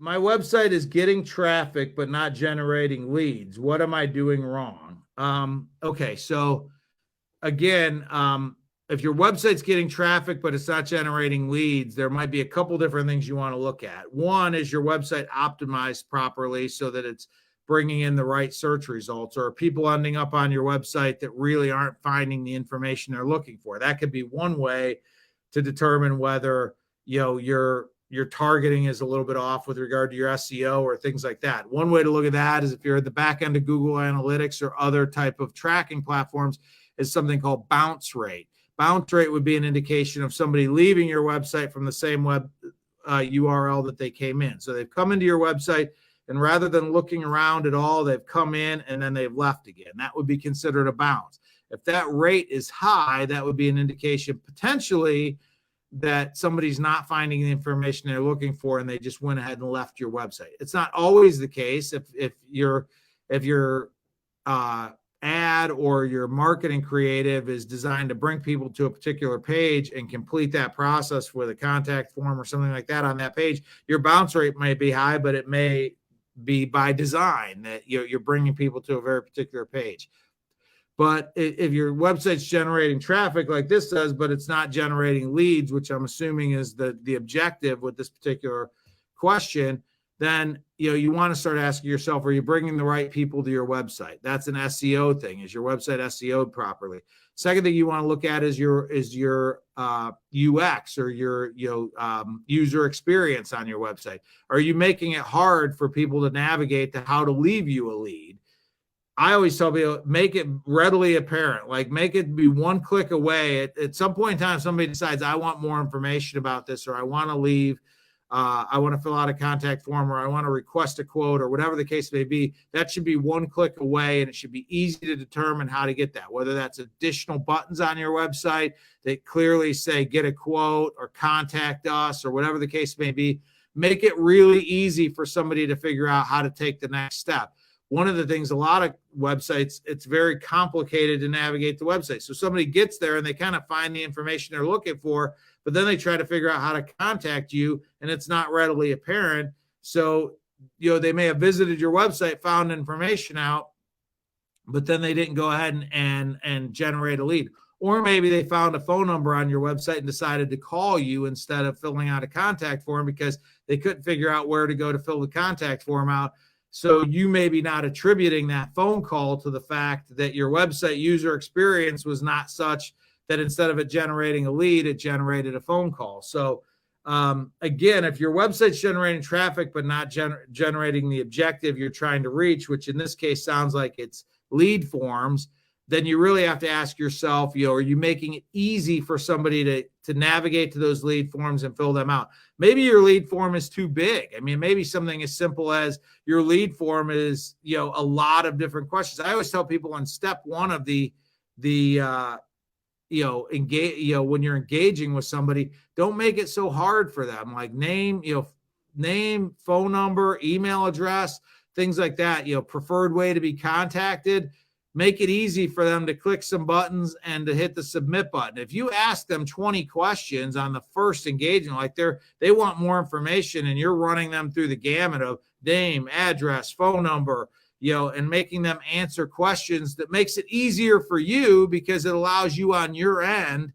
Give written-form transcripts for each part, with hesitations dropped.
my website is getting traffic but not generating leads. What am I doing wrong? Okay, so again, if your website's getting traffic but it's not generating leads, there might be a couple different things you want to look at. One is your website optimized properly so that it's bringing in the right search results, or are people ending up on your website that really aren't finding the information they're looking for? That could be one way to determine whether your targeting is a little bit off with regard to your SEO or things like that. One way to look at that is if you're at the back end of Google Analytics or other type of tracking platforms, is something called bounce rate. Bounce rate would be an indication of somebody leaving your website from the same web URL that they came in. So they've come into your website, and rather than looking around at all, they've come in and then they've left again. That would be considered a bounce. If that rate is high, that would be an indication potentially that somebody's not finding the information they're looking for and they just went ahead and left your website. It's not always the case. If your ad or your marketing creative is designed to bring people to a particular page and complete that process with a contact form or something like that on that page, your bounce rate may be high, but it may be by design that you're bringing people to a very particular page. But if your website's generating traffic like this does, but it's not generating leads, which I'm assuming is the objective with this particular question, then you want to start asking yourself, are you bringing the right people to your website? That's an SEO thing. Is your website SEO'd properly? Second thing you want to look at is your UX or your user experience on your website. Are you making it hard for people to navigate to how to leave you a lead? I always tell people, make it readily apparent. Like, make it be one click away. At some point in time, somebody decides, I want more information about this, or I want to leave, I want to fill out a contact form, or I want to request a quote, or whatever the case may be. That should be one click away, and it should be easy to determine how to get that, whether that's additional buttons on your website that clearly say get a quote or contact us, or whatever the case may be. Make it really easy for somebody to figure out how to take the next step. One of the things, a lot of websites, it's very complicated to navigate the website. So somebody gets there and they kind of find the information they're looking for, but then they try to figure out how to contact you and it's not readily apparent. So, they may have visited your website, found information out, but then they didn't go ahead and generate a lead. Or maybe they found a phone number on your website and decided to call you instead of filling out a contact form because they couldn't figure out where to go to fill the contact form out. So you may be not attributing that phone call to the fact that your website user experience was not such that instead of it generating a lead, it generated a phone call. So again, if your website's generating traffic but not generating the objective you're trying to reach, which in this case sounds like it's lead forms, then you really have to ask yourself, are you making it easy for somebody to navigate to those lead forms and fill them out? Maybe your lead form is too big. I mean, maybe something as simple as your lead form is, a lot of different questions. I always tell people on step one of engage, when you're engaging with somebody, don't make it so hard for them. Like name, phone number, email address, things like that, preferred way to be contacted. Make it easy for them to click some buttons and to hit the submit button. If you ask them 20 questions on the first engagement, like they want more information and you're running them through the gamut of name, address, phone number, and making them answer questions, that makes it easier for you because it allows you on your end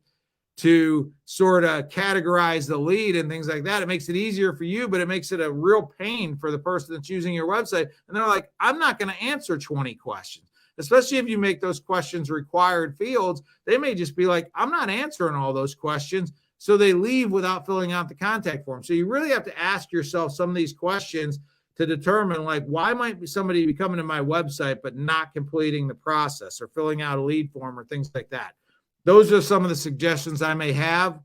to sort of categorize the lead and things like that. It makes it easier for you, but it makes it a real pain for the person that's using your website. And they're like, I'm not going to answer 20 questions. Especially if you make those questions required fields, they may just be like, I'm not answering all those questions. So they leave without filling out the contact form. So you really have to ask yourself some of these questions to determine, like, why might somebody be coming to my website but not completing the process or filling out a lead form or things like that. Those are some of the suggestions I may have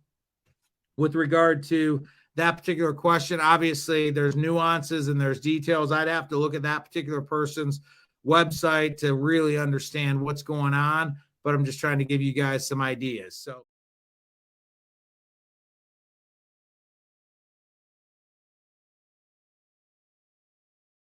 with regard to that particular question. Obviously, there's nuances and there's details. I'd have to look at that particular person's website to really understand what's going on, but I'm just trying to give you guys some ideas. So